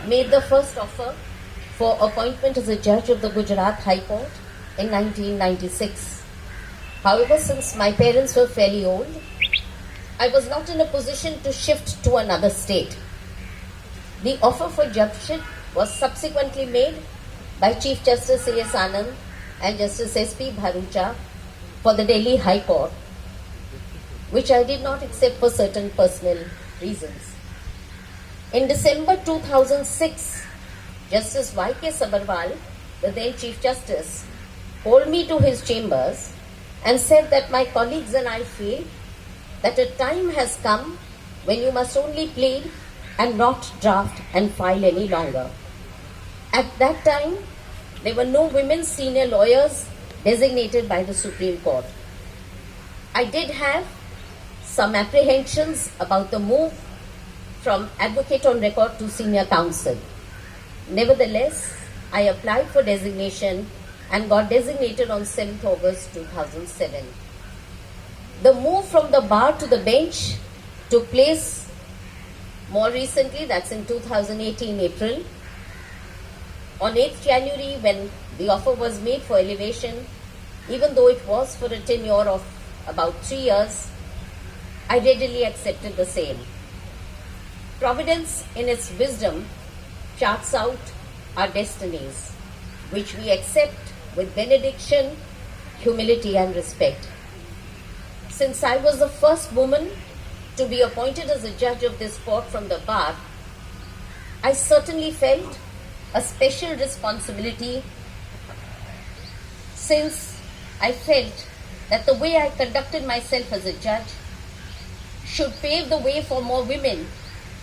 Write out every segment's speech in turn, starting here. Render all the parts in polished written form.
made the first offer for appointment as a judge of the Gujarat High Court in 1996. However, since my parents were fairly old, I was not in a position to shift to another state. The offer for judgeship was subsequently made by Chief Justice A.S. Anand and Justice S.P. Bharucha for the Delhi High Court, which I did not accept for certain personal reasons. In December 2006, Justice Y.K. Sabharwal, the then Chief Justice, called me to his chambers and said that my colleagues and I feel that a time has come when you must only plead and not draft and file any longer. At that time, there were no women senior lawyers designated by the Supreme Court. I did have some apprehensions about the move from advocate on record to senior counsel. Nevertheless, I applied for designation and got designated on 7th August 2007. The move from the bar to the bench took place more recently, that's in 2018 April. On 8th January, when the offer was made for elevation, even though it was for a tenure of about 3 years, I readily accepted the same. Providence, in its wisdom, charts out our destinies, which we accept with benediction, humility, and respect. Since I was the first woman to be appointed as a judge of this court from the bar, I certainly felt a special responsibility, since I felt that the way I conducted myself as a judge should pave the way for more women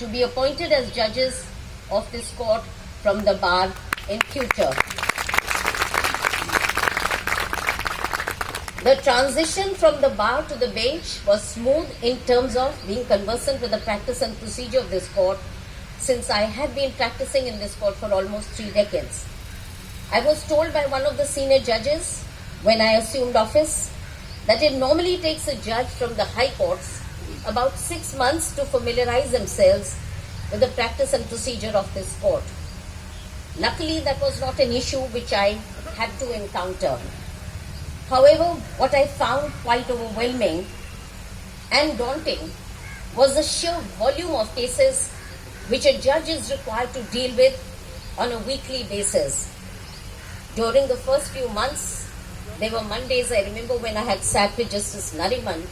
to be appointed as judges of this court from the bar in future. The transition from the bar to the bench was smooth in terms of being conversant with the practice and procedure of this court, since I had been practicing in this court for almost 3 decades. I was told by one of the senior judges when I assumed office that it normally takes a judge from the high courts about 6 months to familiarize themselves with the practice and procedure of this court. Luckily, that was not an issue which I had to encounter. However, what I found quite overwhelming and daunting was the sheer volume of cases which a judge is required to deal with on a weekly basis. During the first few months, there were Mondays, I remember when I had sat with Justice Nariman,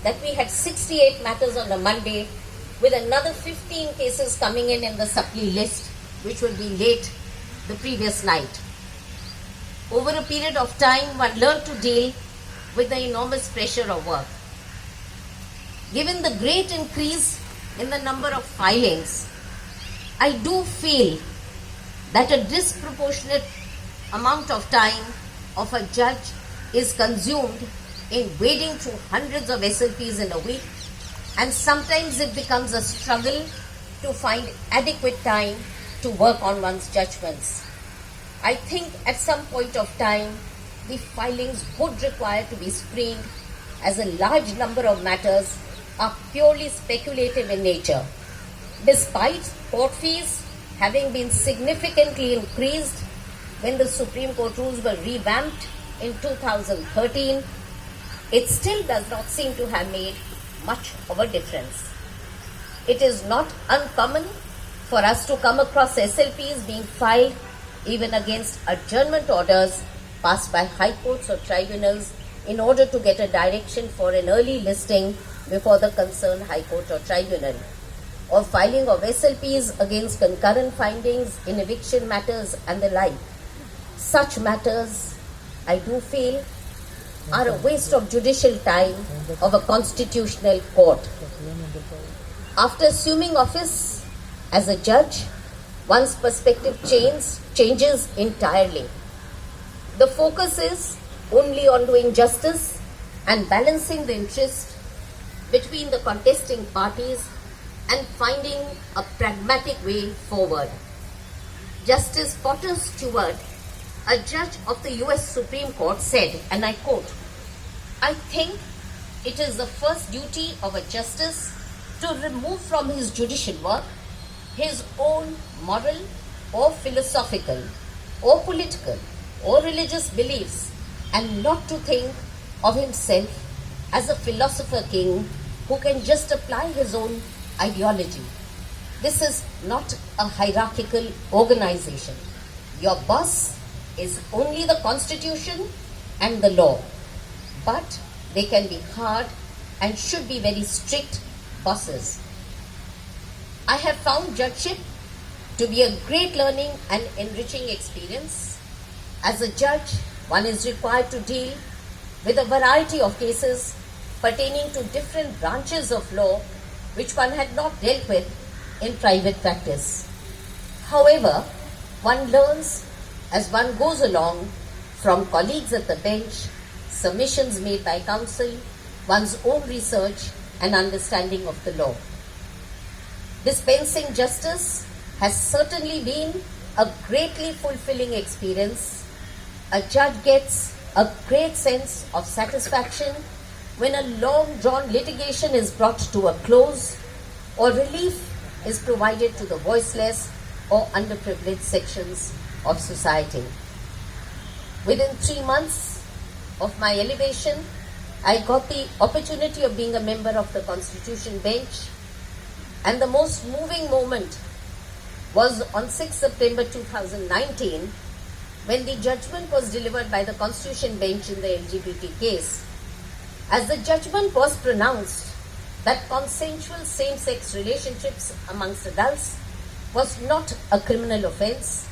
that we had 68 matters on a Monday, with another 15 cases coming in the supply list, which would be late the previous night. Over a period of time, one learned to deal with the enormous pressure of work. Given the great increase in the number of filings, I do feel that a disproportionate amount of time of a judge is consumed in wading through hundreds of SLPs in a week, and sometimes it becomes a struggle to find adequate time to work on one's judgments. I think at some point of time, the filings would require to be screened, as a large number of matters are purely speculative in nature. Despite court fees having been significantly increased when the Supreme Court rules were revamped in 2013, it still does not seem to have made much of a difference. It is not uncommon for us to come across SLPs being filed even against adjournment orders passed by high courts or tribunals in order to get a direction for an early listing before the concerned high court or tribunal, or filing of SLPs against concurrent findings in eviction matters and the like. Such matters, I do feel, are a waste of judicial time of a constitutional court. After assuming office as a judge, one's perspective changes entirely. The focus is only on doing justice and balancing the interest between the contesting parties and finding a pragmatic way forward. Justice Potter Stewart, a judge of the US Supreme Court, said, and I quote, "I think it is the first duty of a justice to remove from his judicial work his own moral or philosophical or political or religious beliefs and not to think of himself as a philosopher king who can just apply his own ideology. This is not a hierarchical organization. Your boss is only the constitution and the law, but they can be hard and should be very strict bosses. I have found judgeship to be a great learning and enriching experience. As a judge, one is required to deal with a variety of cases pertaining to different branches of law which one had not dealt with in private practice. However, one learns as one goes along from colleagues at the bench, submissions made by counsel, one's own research and understanding of the law. Dispensing justice has certainly been a greatly fulfilling experience. A judge gets a great sense of satisfaction when a long-drawn litigation is brought to a close or relief is provided to the voiceless or underprivileged sections of society. Within 3 months of my elevation, I got the opportunity of being a member of the Constitution Bench, and the most moving moment was on 6 September 2019 when the judgment was delivered by the Constitution Bench in the LGBT case. As the judgment was pronounced that consensual same-sex relationships amongst adults was not a criminal offense,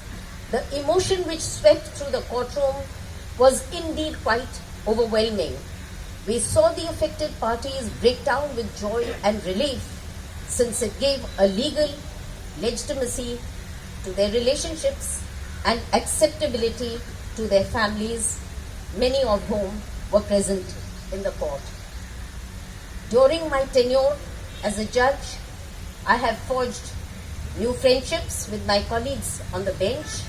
the emotion which swept through the courtroom was indeed quite overwhelming. We saw the affected parties break down with joy and relief, since it gave a legal legitimacy to their relationships and acceptability to their families, many of whom were present in the court. During my tenure as a judge, I have forged new friendships with my colleagues on the bench.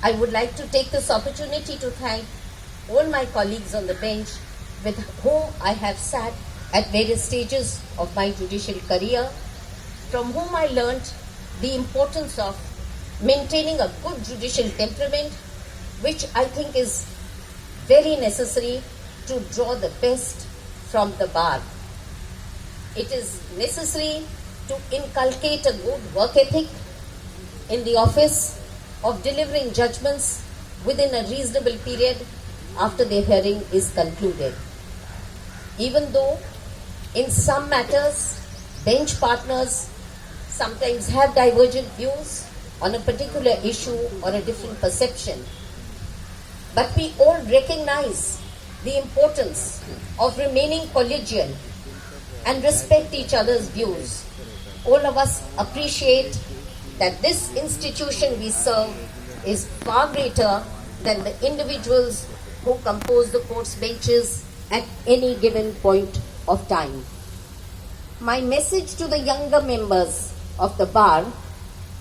I would like to take this opportunity to thank all my colleagues on the bench with whom I have sat at various stages of my judicial career, from whom I learnt the importance of maintaining a good judicial temperament, which I think is very necessary to draw the best from the bar. It is necessary to inculcate a good work ethic in the office of delivering judgments within a reasonable period after the hearing is concluded. Even though in some matters bench partners sometimes have divergent views on a particular issue or a different perception, but we all recognize the importance of remaining collegial and respect each other's views. All of us appreciate that this institution we serve is far greater than the individuals who compose the court's benches at any given point of time. My message to the younger members of the bar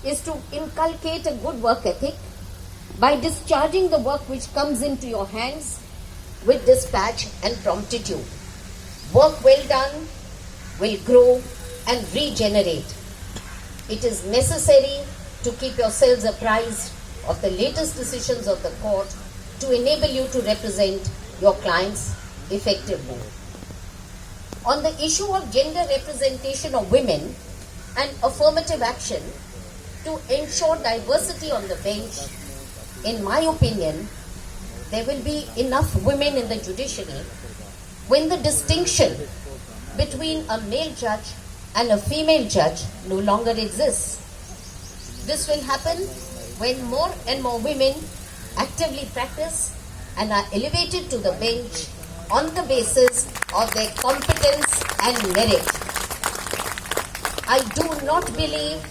is to inculcate a good work ethic by discharging the work which comes into your hands with dispatch and promptitude. Work well done will grow and regenerate. It is necessary to keep yourselves apprised of the latest decisions of the court to enable you to represent your clients effectively. On the issue of gender representation of women and affirmative action to ensure diversity on the bench, in my opinion, there will be enough women in the judiciary when the distinction between a male judge and a female judge no longer exists. This will happen when more and more women actively practice and are elevated to the bench on the basis of their competence and merit. I do not believe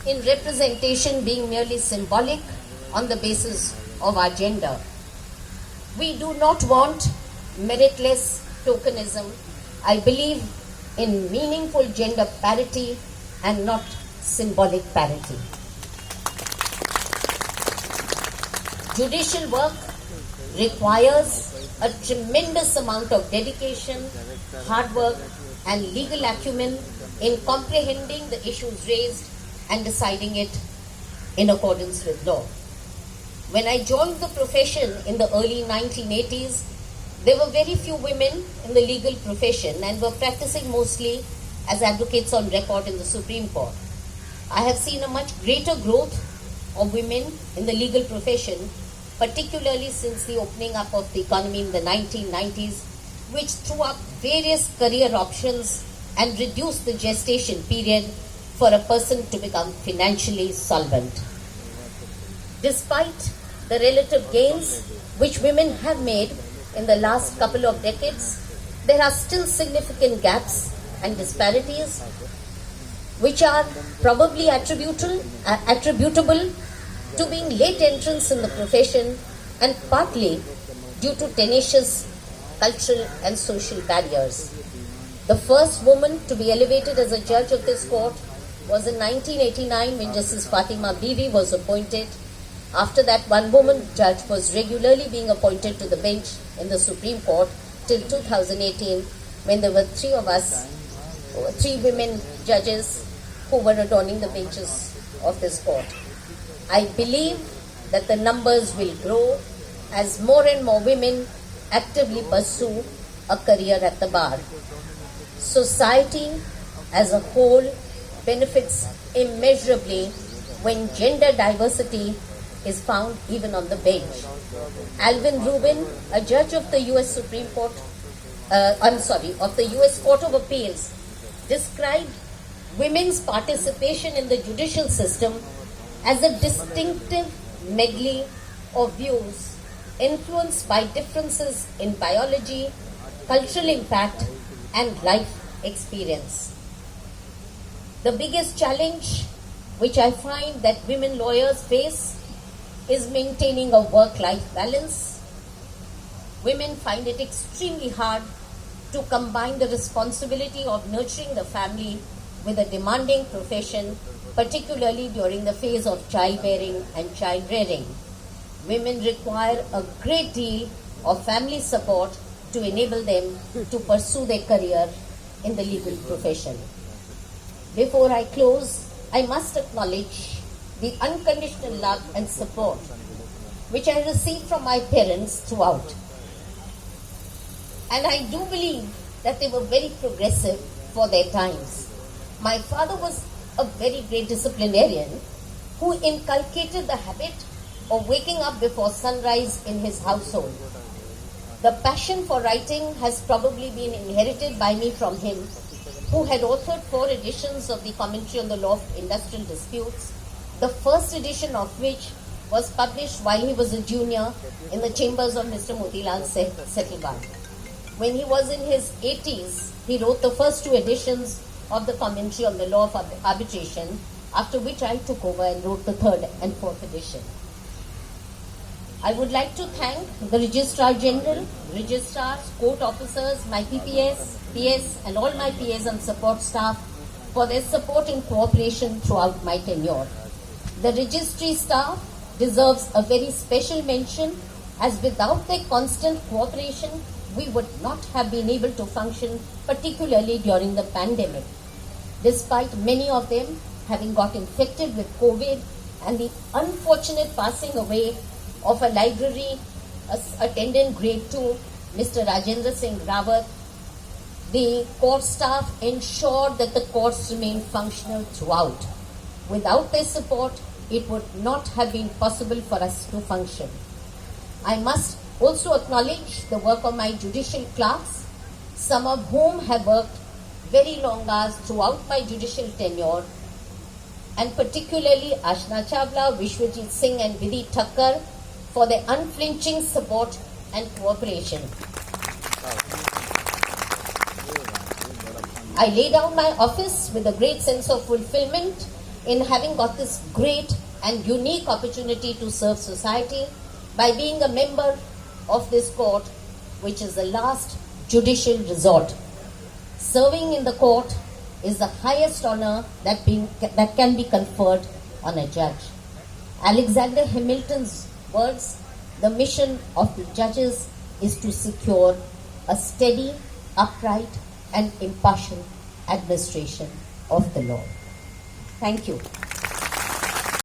in representation being merely symbolic on the basis of our gender. We do not want meritless tokenism. I believe in meaningful gender parity and not symbolic parity. Judicial work requires a tremendous amount of dedication, hard work, and legal acumen in comprehending the issues raised and deciding it in accordance with law. When I joined the profession in the early 1980s, there were very few women in the legal profession and were practicing mostly as advocates on record in the Supreme Court. I have seen a much greater growth of women in the legal profession, particularly since the opening up of the economy in the 1990s, which threw up various career options and reduced the gestation period for a person to become financially solvent. Despite the relative gains which women have made in the last couple of decades, there are still significant gaps and disparities which are probably attributable to being late entrants in the profession and partly due to tenacious cultural and social barriers. The first woman to be elevated as a judge of this court was in 1989 when Justice Fatima Bibi was appointed. After that, one woman judge was regularly being appointed to the bench in the Supreme Court till 2018 when there were three women judges who were adorning the benches of this court. I believe that the numbers will grow as more and more women actively pursue a career at the bar. Society as a whole benefits immeasurably when gender diversity is found even on the bench. Alvin Rubin, a judge of the U.S. Supreme Court, of the U.S. Court of Appeals, described women's participation in the judicial system as a distinctive medley of views influenced by differences in biology, cultural impact, and life experience. The biggest challenge which I find that women lawyers face is maintaining a work-life balance. Women find it extremely hard to combine the responsibility of nurturing the family with a demanding profession, particularly during the phase of childbearing and child rearing. Women require a great deal of family support to enable them to pursue their career in the legal profession. Before I close, I must acknowledge the unconditional love and support which I received from my parents throughout. And I do believe that they were very progressive for their times. My father was a very great disciplinarian who inculcated the habit of waking up before sunrise in his household. The passion for writing has probably been inherited by me from him, who had authored 4 editions of the Commentary on the Law of Industrial Disputes, the first edition of which was published while he was a junior in the chambers of Mr. Motilal Settlebag. When he was in his 80s, he wrote the first 2 editions of the Commentary on the Law of Arbitration, after which I took over and wrote the 3rd and 4th edition. I would like to thank the Registrar General, Registrars, Court Officers, my PPS, PS and all my PAs and support staff for their support and cooperation throughout my tenure. The Registry staff deserves a very special mention, as without their constant cooperation, we would not have been able to function, particularly during the pandemic. Despite many of them having got infected with COVID and the unfortunate passing away of a library attendant grade 2, Mr. Rajendra Singh Rawat, the court staff ensured that the courts remained functional throughout. Without their support, it would not have been possible for us to function. I must also acknowledge the work of my judicial clerks, some of whom have worked very long hours throughout my judicial tenure, and particularly Ashna Chawla, Vishwajit Singh and Vidhi Thakkar for their unflinching support and cooperation. I lay down my office with a great sense of fulfillment in having got this great and unique opportunity to serve society by being a member of this court, which is the last judicial resort. Serving in the court is the highest honor that can be conferred on a judge. Alexander Hamilton's words, the mission of the judges is to secure a steady, upright, and impartial administration of the law. Thank you.